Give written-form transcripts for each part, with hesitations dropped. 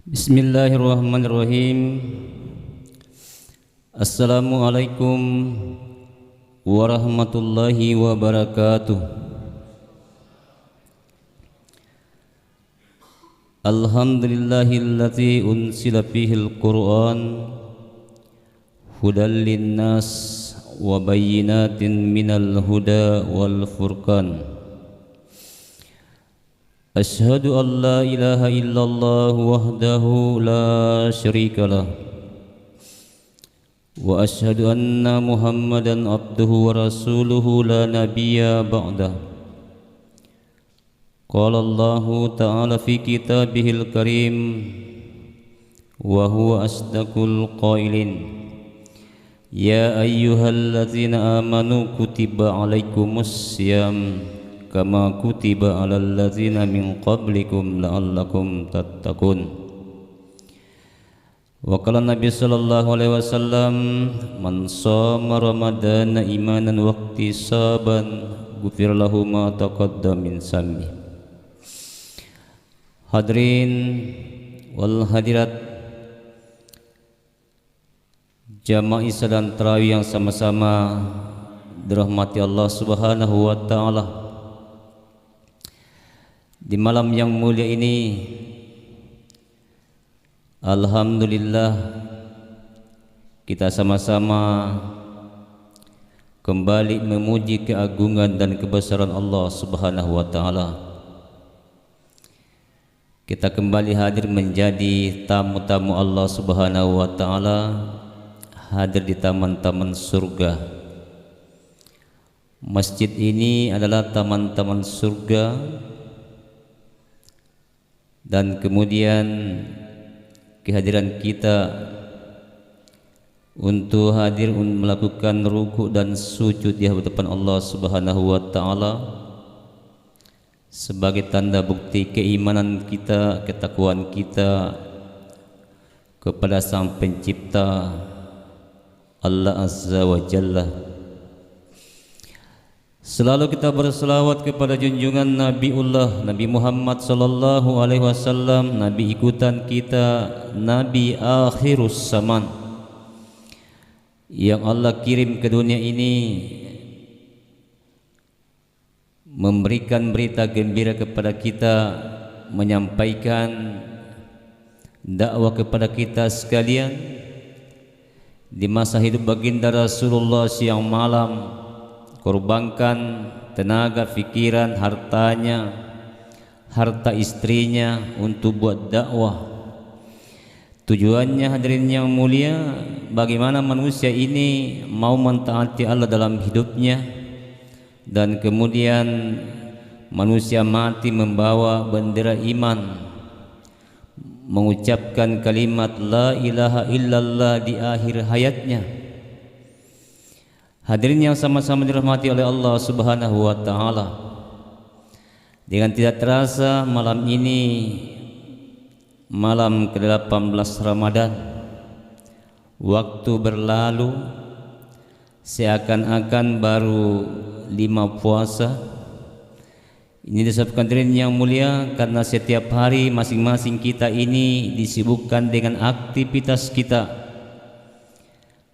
Bismillahirrahmanirrahim. Assalamualaikum warahmatullahi wabarakatuh. Alhamdulillahilladzi unsila fihil Qur'an hudal linnas wa bayyinatin minal huda wal furqan. Asyhadu an la ilaha illallah wahdahu la syarika lah wa asyhadu anna Muhammadan abduhu wa rasuluhu la nabiyya ba'dah. Qala Allah ta'ala fi kitabihil karim wa huwa asdaqul qailin. Ya ayyuhalladzina amanu kutiba alaikumus syiyam kama kutiba alal ladzina min qablikum la'allakum tattaqun. Wa qala Nabi sallallahu alaihi wasallam, man shoma ramadana imanan wa ihtisaban ghufira lahu ma taqaddama min zambi. Hadirin wal hadirat jamaah salat tarawih yang sama-sama dirahmati Allah Subhanahu wa taala. Di malam yang mulia ini, alhamdulillah kita sama-sama kembali memuji keagungan dan kebesaran Allah Subhanahu wa taala. Kita kembali hadir menjadi tamu-tamu Allah Subhanahu wa taala, hadir di taman-taman surga. Masjid ini adalah taman-taman surga. Dan kemudian kehadiran kita untuk hadir melakukan rukuk dan sujud di hadapan Allah Subhanahu wa taala sebagai tanda bukti keimanan kita, ketakwaan kita kepada Sang Pencipta Allah Azza wa Jalla. Selalu kita berselawat kepada junjungan Nabiullah Nabi Muhammad sallallahu alaihi wasallam, nabi ikutan kita, nabi akhirus zaman yang Allah kirim ke dunia ini memberikan berita gembira kepada kita, menyampaikan dakwah kepada kita sekalian di masa hidup baginda Rasulullah siang malam, korbankan tenaga, pikiran, hartanya, harta istrinya untuk buat dakwah. Tujuannya hadirin yang mulia, bagaimana manusia ini mau mentaati Allah dalam hidupnya, dan kemudian manusia mati membawa bendera iman, mengucapkan kalimat la ilaha illallah di akhir hayatnya. Hadirin yang sama-sama dirahmati oleh Allah Subhanahu wa taala. Dengan tidak terasa malam ini malam ke-18 Ramadan. Waktu berlalu seakan-akan baru 5 puasa. Ini disebabkan hadirin yang mulia karena setiap hari masing-masing kita ini disibukkan dengan aktivitas kita.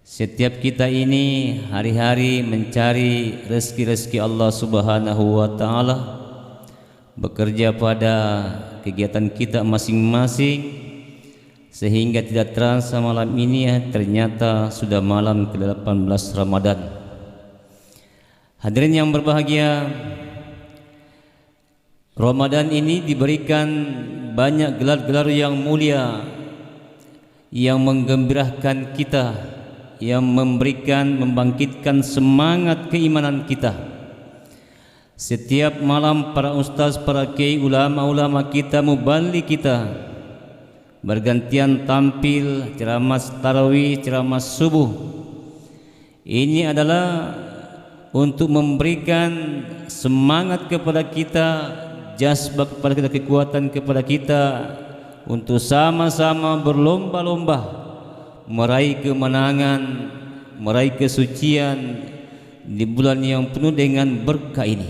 Setiap kita ini hari-hari mencari rezeki-rezeki Allah Subhanahu wa taala, bekerja pada kegiatan kita masing-masing, sehingga tidak terasa malam ini ternyata sudah malam ke-18 Ramadan. Hadirin yang berbahagia, Ramadan ini diberikan banyak gelar-gelar yang mulia yang menggembirakan kita, yang membangkitkan semangat keimanan kita. Setiap malam para ustaz, para kiai, ulama-ulama kita, mubalik kita bergantian tampil ceramah tarawih, ceramah subuh. Ini adalah untuk memberikan semangat kepada kita, jazbah kepada kita, kekuatan kepada kita untuk sama-sama berlomba-lomba meraih kemenangan, meraih kesucian di bulan yang penuh dengan berkah ini.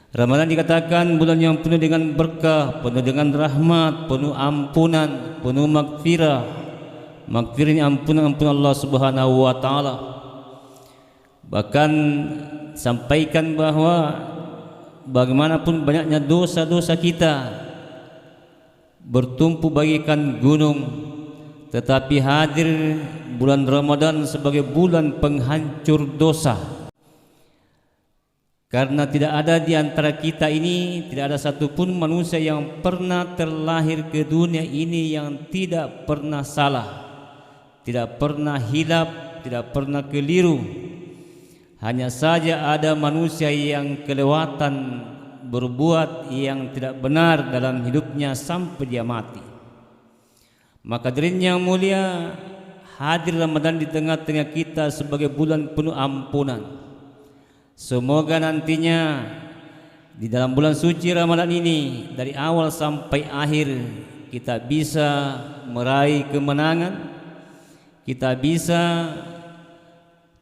Ramadan dikatakan bulan yang penuh dengan berkah, penuh dengan rahmat, penuh ampunan, penuh magfirah. Magfirah ini ampunan Allah Subhanahu wa taala. Bahkan sampaikan bahwa bagaimanapun banyaknya dosa-dosa kita bertumpu bagaikan gunung, tetapi hadir bulan Ramadan sebagai bulan penghancur dosa. Karena tidak ada di antara kita ini, tidak ada satupun manusia yang pernah terlahir ke dunia ini yang tidak pernah salah, tidak pernah hilap, tidak pernah keliru. Hanya saja ada manusia yang kelewatan berbuat yang tidak benar dalam hidupnya sampai dia mati. Maka hadirin yang mulia, hadir Ramadan di tengah-tengah kita sebagai bulan penuh ampunan. Semoga nantinya di dalam bulan suci Ramadan ini, dari awal sampai akhir, kita bisa meraih kemenangan, kita bisa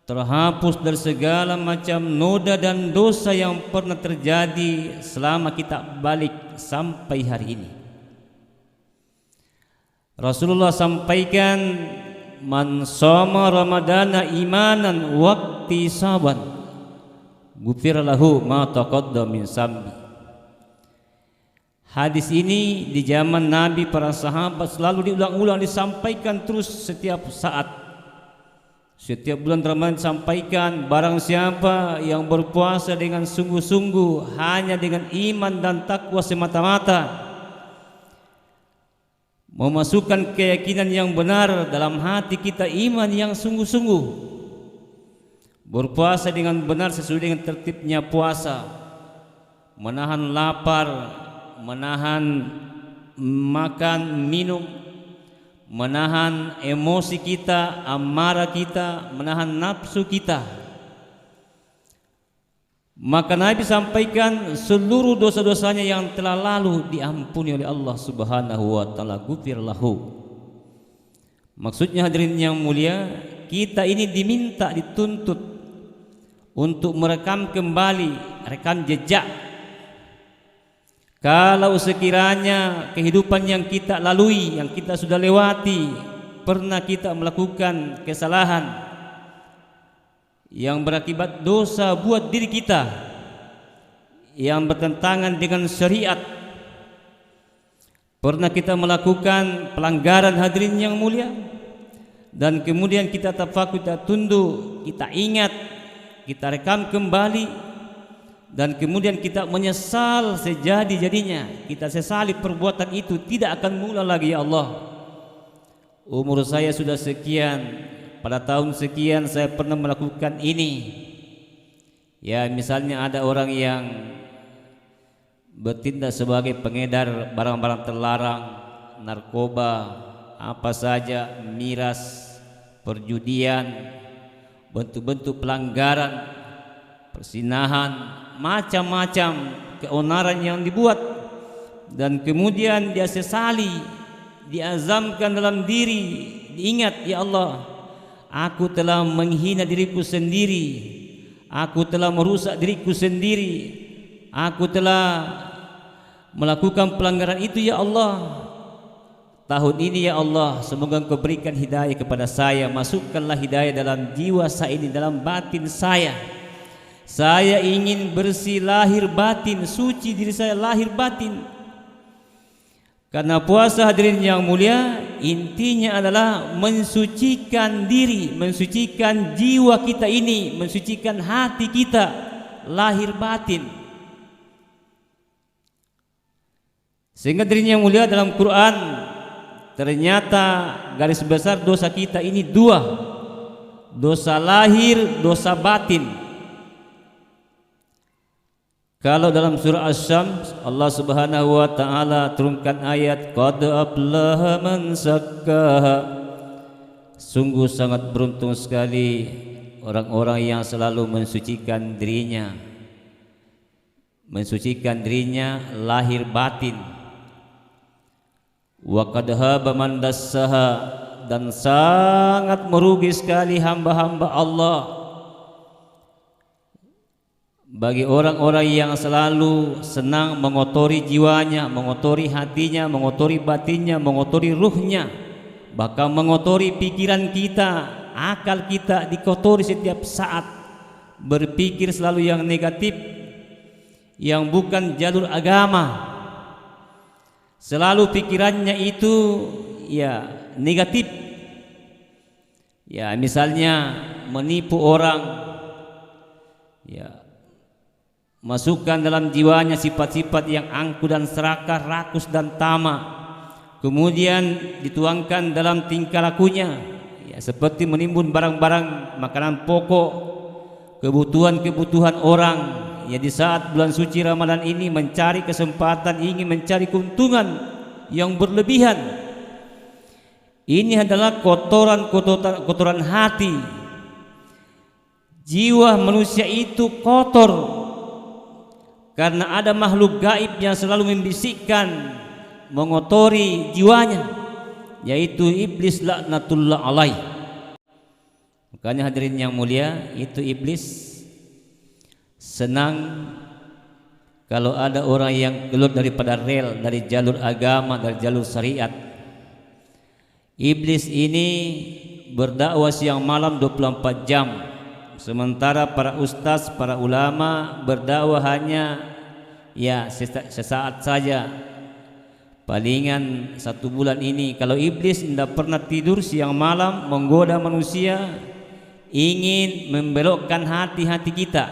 terhapus dari segala macam noda dan dosa yang pernah terjadi selama kita balik sampai hari ini. Rasulullah sampaikan, man shoma ramadana imanan waqtisaban ghufira lahu ma taqaddama min zambi. Hadis ini di zaman Nabi, para sahabat selalu diulang-ulang, disampaikan terus setiap saat. Setiap bulan Ramadan sampaikan, barang siapa yang berpuasa dengan sungguh-sungguh hanya dengan iman dan takwa semata-mata, memasukkan keyakinan yang benar dalam hati kita, iman yang sungguh-sungguh, berpuasa dengan benar sesuai dengan tertibnya puasa, menahan lapar, menahan makan minum, menahan emosi kita, amarah kita, menahan nafsu kita. Maka Nabi sampaikan seluruh dosa-dosanya yang telah lalu diampuni oleh Allah Subhanahu wa taala, ghufir lahu. Maksudnya hadirin yang mulia, kita ini diminta, dituntut untuk merekam kembali, rekam jejak. Kalau sekiranya kehidupan yang kita lalui, yang kita sudah lewati, pernah kita melakukan kesalahan yang berakibat dosa buat diri kita, yang bertentangan dengan syariat, pernah kita melakukan pelanggaran hadirin yang mulia, dan kemudian kita tafakur, kita tunduk, kita ingat, kita rekam kembali, dan kemudian kita menyesal sejadi-jadinya, kita sesali perbuatan itu, tidak akan mengulang lagi. Ya Allah, umur saya sudah sekian, pada tahun sekian saya pernah melakukan ini. Ya, misalnya ada orang yang bertindak sebagai pengedar barang-barang terlarang, narkoba, apa saja, miras, perjudian, bentuk-bentuk pelanggaran, persinahan, macam-macam keonaran yang dibuat, dan kemudian dia sesali, diazamkan dalam diri, diingat, ya Allah, aku telah menghina diriku sendiri, aku telah merusak diriku sendiri, aku telah melakukan pelanggaran itu. Ya Allah, tahun ini ya Allah, semoga Engkau berikan hidayah kepada saya, masukkanlah hidayah dalam jiwa saya ini, dalam batin saya. Saya ingin bersih lahir batin, suci diri saya lahir batin. Karena puasa hadirin yang mulia, intinya adalah mensucikan diri, mensucikan jiwa kita ini, mensucikan hati kita lahir batin. Sehingga hadirin yang mulia, dalam Quran ternyata garis besar dosa kita ini dua, dosa lahir, dosa batin. Kalau dalam surah Asy-Syams, Allah Subhanahu wa taala turunkan ayat qad aflaha man zakkaha. Sungguh sangat beruntung sekali orang-orang yang selalu mensucikan dirinya, mensucikan dirinya lahir batin. Wa qad haba man dassaha, dan sangat merugi sekali hamba-hamba Allah, bagi orang-orang yang selalu senang mengotori jiwanya, mengotori hatinya, mengotori batinnya, mengotori ruhnya, bahkan mengotori pikiran kita, akal kita dikotori setiap saat, berpikir selalu yang negatif, yang bukan jalur agama, selalu pikirannya itu ya negatif, ya misalnya menipu orang, ya masukkan dalam jiwanya sifat-sifat yang angkuh dan serakah, rakus dan tamak, kemudian dituangkan dalam tingkah lakunya, ya seperti menimbun barang-barang makanan pokok, kebutuhan-kebutuhan orang, ya di saat bulan suci Ramadan ini mencari kesempatan, ingin mencari keuntungan yang berlebihan. Ini adalah kotoran hati. Jiwa manusia itu kotor karena ada makhluk gaib yang selalu membisikkan, mengotori jiwanya, yaitu iblis laknatullah alaih. Makanya hadirin yang mulia, itu iblis senang kalau ada orang yang keluar daripada rel, dari jalur agama, dari jalur syariat. Iblis ini berdakwah siang malam 24 jam. Sementara para ustaz, para ulama berdakwah hanya ya sesaat saja, palingan 1 bulan ini. Kalau iblis tidak pernah tidur siang malam menggoda manusia, ingin membelokkan hati-hati kita.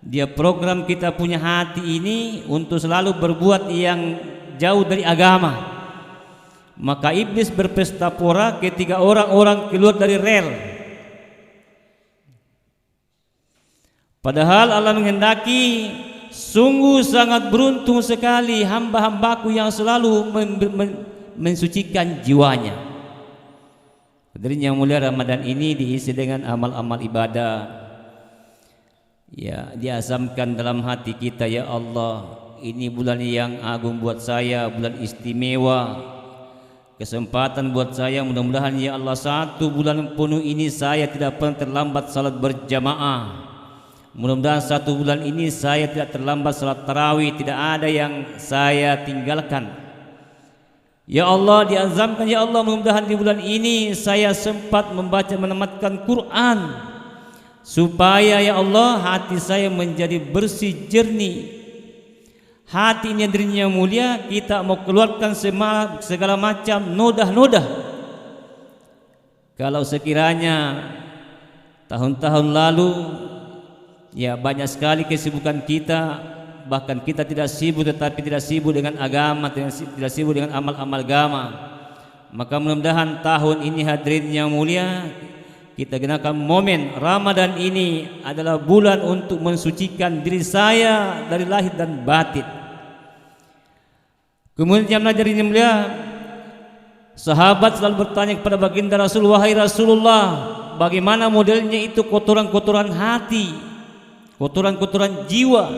Dia program kita punya hati ini untuk selalu berbuat yang jauh dari agama. Maka iblis berpesta pora ketika orang-orang keluar dari rel. Padahal Allah menghendaki, sungguh sangat beruntung sekali hamba-hambaku yang selalu mensucikan jiwanya. Hadirin yang mulia, Ramadan ini diisi dengan amal-amal ibadah. Ya, diazamkan dalam hati kita, ya Allah, ini bulan yang agung buat saya, bulan istimewa, kesempatan buat saya. Mudah-mudahan ya Allah 1 bulan penuh ini saya tidak pernah terlambat salat berjamaah. Mudah-mudahan 1 bulan ini saya tidak terlambat salat tarawih, tidak ada yang saya tinggalkan. Ya Allah, diazamkan ya Allah, mudah-mudahan di bulan ini saya sempat membaca, menamatkan Quran, supaya ya Allah hati saya menjadi bersih, jernih. Hati ini dirinya mulia, kita mau keluarkan segala macam nodah-nodah. Kalau sekiranya tahun-tahun lalu ya banyak sekali kesibukan kita, bahkan kita tidak sibuk, tetapi tidak sibuk dengan agama, tidak sibuk dengan amal-amal agama. Maka mudah-mudahan tahun ini hadirin yang mulia, kita gunakan momen Ramadan ini adalah bulan untuk mensucikan diri saya dari lahir dan batin. Kemudian hadirin yang mulia, sahabat selalu bertanya kepada baginda Rasul, wahai Rasulullah, bagaimana modelnya itu kotoran-kotoran hati, kotoran-kotoran jiwa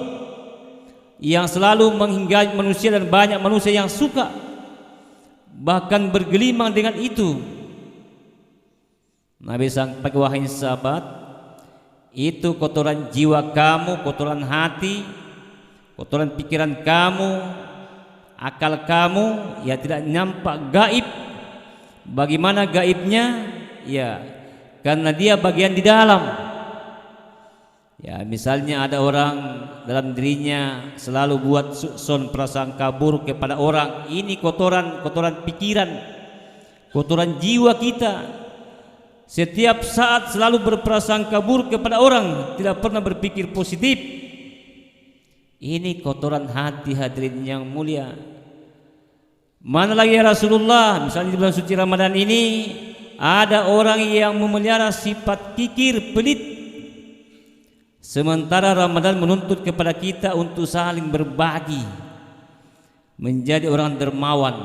yang selalu menghinggapi manusia, dan banyak manusia yang suka bahkan bergelimang dengan itu. Nabi sampaikan, wahai sahabat, itu kotoran jiwa kamu, kotoran hati, kotoran pikiran kamu, akal kamu, ya tidak nampak gaib. Bagaimana gaibnya? Ya, karena dia bagian di dalam. Ya, misalnya ada orang dalam dirinya selalu buat sukson, prasangka buruk kepada orang. Ini kotoran pikiran, kotoran jiwa kita. Setiap saat selalu berprasangka buruk kepada orang, tidak pernah berpikir positif. Ini kotoran hati hadirin yang mulia. Mana lagi ya Rasulullah, misalnya di bulan suci Ramadan ini ada orang yang memelihara sifat kikir, pelit. Sementara Ramadan menuntut kepada kita untuk saling berbagi, menjadi orang dermawan.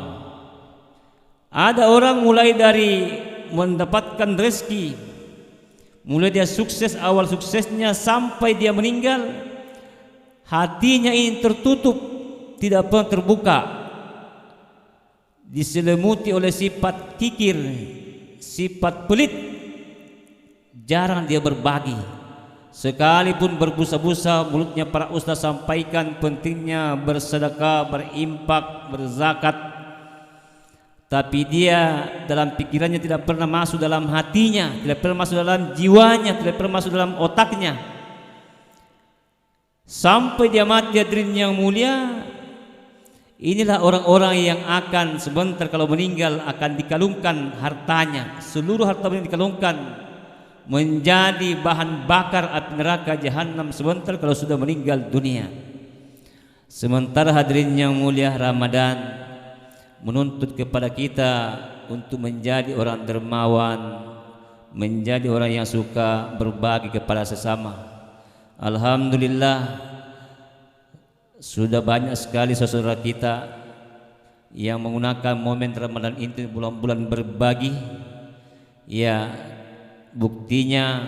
Ada orang mulai dari mendapatkan rezeki, mulai dia sukses, awal suksesnya sampai dia meninggal, hatinya ini tertutup, tidak pernah terbuka, diselimuti oleh sifat kikir, sifat pelit. Jarang dia berbagi. Sekalipun berbusa-busa mulutnya para ustaz sampaikan pentingnya bersedekah, berimpak, berzakat, tapi dia dalam pikirannya tidak pernah masuk dalam hatinya, tidak pernah masuk dalam jiwanya, tidak pernah masuk dalam otaknya. Sampai dia mati, hadirin yang mulia, inilah orang-orang yang akan sebentar kalau meninggal akan dikalungkan hartanya, seluruh harta yang dikalungkan menjadi bahan bakar api neraka jahanam sebentar kalau sudah meninggal dunia. Sementara hadirin yang mulia, Ramadan menuntut kepada kita untuk menjadi orang dermawan, menjadi orang yang suka berbagi kepada sesama. Alhamdulillah, sudah banyak sekali saudara kita yang menggunakan momen Ramadan ini bulan-bulan berbagi. Ya, buktinya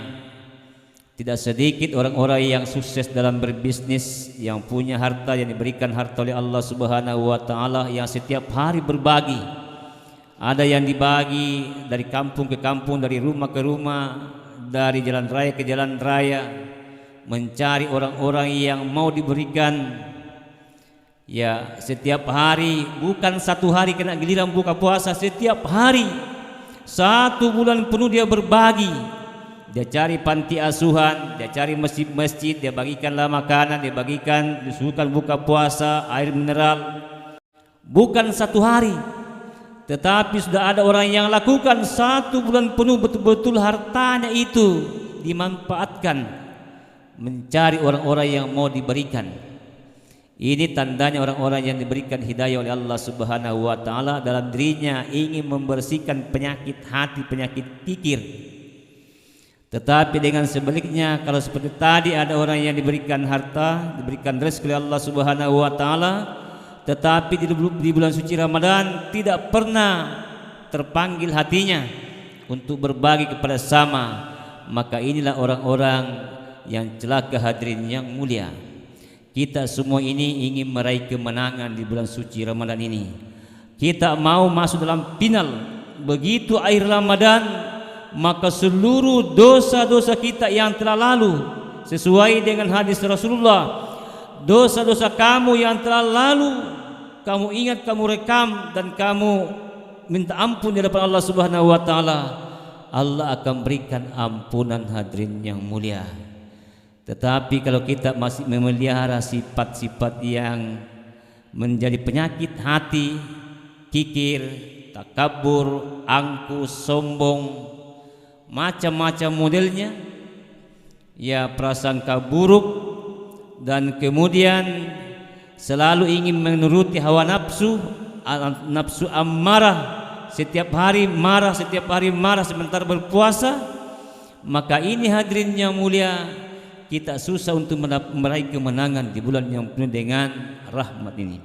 tidak sedikit orang-orang yang sukses dalam berbisnis, yang punya harta, yang diberikan harta oleh Allah Subhanahu wa taala, yang setiap hari berbagi. Ada yang dibagi dari kampung ke kampung, dari rumah ke rumah, dari jalan raya ke jalan raya, mencari orang-orang yang mau diberikan. Ya, setiap hari, bukan satu hari kena giliran buka puasa, setiap hari 1 bulan penuh dia berbagi. Dia cari panti asuhan, dia cari masjid-masjid, dia bagikanlah makanan, dia bagikan, disuruhkan buka puasa, air mineral. Bukan satu hari, tetapi sudah ada orang yang lakukan 1 bulan penuh, betul-betul hartanya itu dimanfaatkan mencari orang-orang yang mau diberikan. Ini tandanya orang-orang yang diberikan hidayah oleh Allah Subhanahu wa taala dalam dirinya ingin membersihkan penyakit hati, penyakit pikir. Tetapi dengan sebaliknya, kalau seperti tadi ada orang yang diberikan harta, diberikan rezeki oleh Allah Subhanahu wa taala, tetapi di bulan suci Ramadan tidak pernah terpanggil hatinya untuk berbagi kepada sesama, maka inilah orang-orang yang celaka hadirin yang mulia. Kita semua ini ingin meraih kemenangan di bulan suci Ramadan ini. Kita mau masuk dalam final. Begitu akhir Ramadan, maka seluruh dosa-dosa kita yang telah lalu, sesuai dengan hadis Rasulullah, dosa-dosa kamu yang telah lalu kamu ingat, kamu rekam, dan kamu minta ampun di hadapan Allah Subhanahu wa taala. Allah akan berikan ampunan hadirin yang mulia. Tetapi kalau kita masih memelihara sifat-sifat yang menjadi penyakit hati, kikir, takabur, angkuh, sombong, macam-macam modelnya, ya, prasangka buruk, dan kemudian selalu ingin menuruti hawa nafsu, nafsu ammarah, setiap hari marah, sementara berpuasa, maka ini hadirin yang mulia, kita susah untuk meraih kemenangan di bulan yang penuh dengan rahmat ini.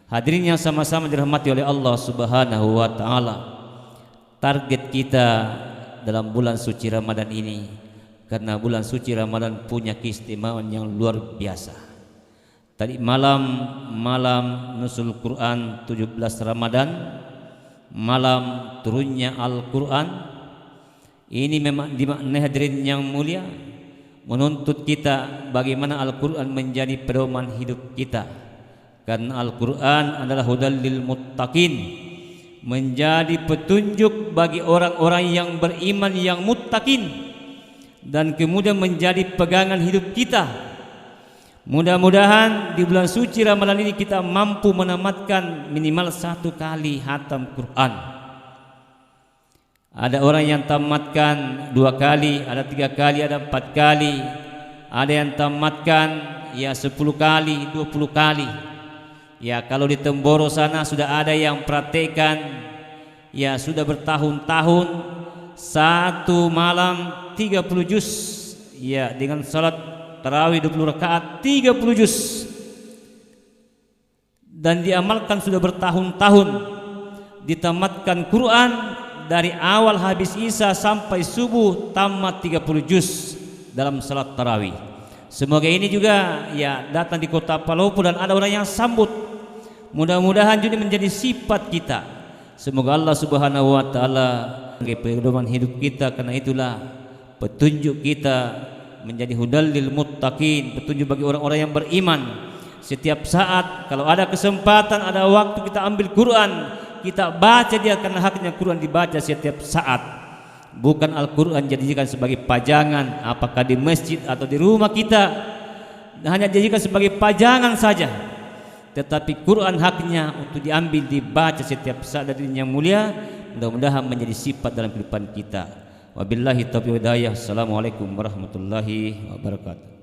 Hadirin yang sama-sama dirahmati oleh Allah Subhanahu wa taala, target kita dalam bulan suci Ramadan ini, karena bulan suci Ramadan punya keistimewaan yang luar biasa. Tadi malam nuzul Quran 17 Ramadan, malam turunnya Al-Quran. Ini memang dimaknai hadirin yang mulia menuntut kita bagaimana Al-Quran menjadi pedoman hidup kita, karena Al-Quran adalah hudal lil muttaqin, menjadi petunjuk bagi orang-orang yang beriman, yang muttaqin, dan kemudian menjadi pegangan hidup kita. Mudah-mudahan di bulan suci Ramadan ini kita mampu menamatkan minimal 1 kali hatam Quran. Ada orang yang tamatkan 2 kali, ada 3 kali, ada 4 kali, ada yang tamatkan ya 10 kali, 20 kali. Ya, kalau di Temboro sana sudah ada yang praktekan, ya sudah bertahun-tahun 1 malam 30 juz, ya, dengan salat tarawih 20 rakaat 30 juz, dan diamalkan sudah bertahun-tahun, ditamatkan Quran dari awal habis Isya sampai subuh tamat 30 juz dalam salat tarawih. Semoga ini juga ya datang di kota Palopo dan ada orang yang sambut. Mudah-mudahan juga menjadi sifat kita. Semoga Allah Subhanahu wa taala sebagai pedoman hidup kita, karena itulah petunjuk kita menjadi hudal lil muttaqin, petunjuk bagi orang-orang yang beriman. Setiap saat kalau ada kesempatan, ada waktu, kita ambil Quran, kita baca dia, karena haknya Quran dibaca setiap saat. Bukan Al-Quran dijadikan sebagai pajangan, apakah di masjid atau di rumah kita, hanya dijadikan sebagai pajangan saja. Tetapi Quran haknya untuk diambil, dibaca setiap saat dari yang mulia. Mudah-mudahan menjadi sifat dalam kehidupan kita. Wabillahi taufiq wal hidayah. Assalamualaikum warahmatullahi wabarakatuh.